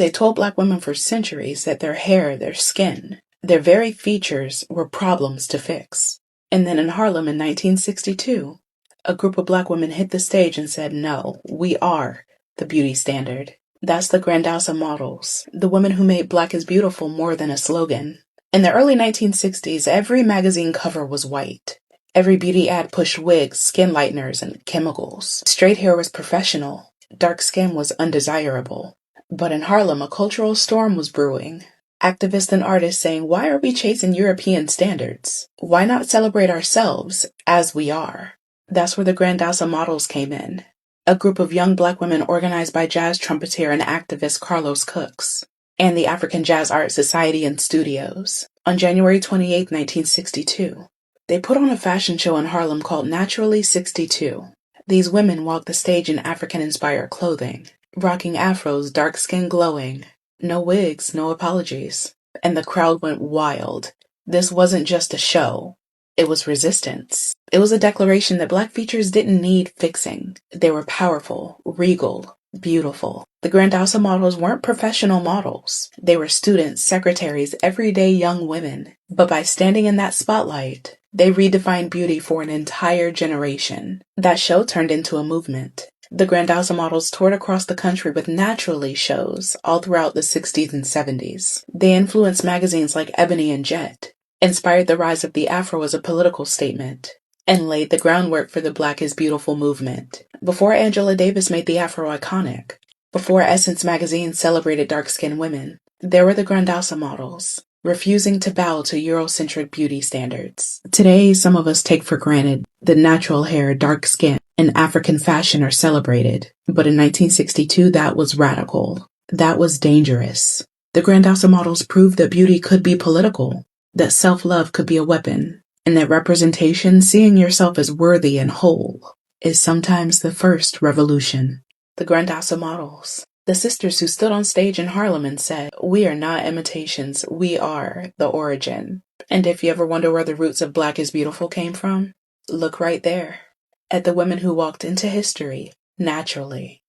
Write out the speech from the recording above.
They told Black women for centuries that their hair, their skin, their very features were problems to fix. And then in Harlem in 1962, a group of Black women hit the stage and said, no, we are the beauty standard. That's the Grandiosa models, the women who made Black is beautiful more than a slogan. In the early 1960s, every magazine cover was white. Every beauty ad pushed wigs, skin lighteners, and chemicals. Straight hair was professional. Dark skin was undesirable. But in Harlem, a cultural storm was brewing. Activists and artists saying, why are we chasing European standards? Why not celebrate ourselves as we are? That's where the Grandiosa models came in. A group of young Black women organized by jazz trumpeter and activist Carlos Cooks and the African Jazz Art Society and Studios. On January 28, 1962, they put on a fashion show in Harlem called Naturally 62. These women walked the stage in African-inspired clothing, rocking afros, dark skin glowing. No wigs, no apologies. And the crowd went wild. This wasn't just a show. It was resistance. It was a declaration that Black features didn't need fixing. They were powerful, regal, beautiful. The Grandiosa models weren't professional models. They were students, secretaries, everyday young women. But by standing in that spotlight, they redefined beauty for an entire generation. That show turned into a movement. The Grandiosa models toured across the country with Naturally shows all throughout the 60s and 70s. They influenced magazines like Ebony and Jet, inspired the rise of the Afro as a political statement, and laid the groundwork for the Black is Beautiful movement. Before Angela Davis made the Afro iconic, before Essence magazine celebrated dark-skinned women, there were the Grandiosa models, refusing to bow to Eurocentric beauty standards. Today, some of us take for granted that natural hair, dark skin, and African fashion are celebrated. But in 1962, that was radical. That was dangerous. The Grandiosa models proved that beauty could be political, that self-love could be a weapon, and that representation, seeing yourself as worthy and whole, is sometimes the first revolution. The Grandiosa models, the sisters who stood on stage in Harlem and said, we are not imitations, we are the origin. And if you ever wonder where the roots of Black is Beautiful came from, look right there, at the women who walked into history naturally.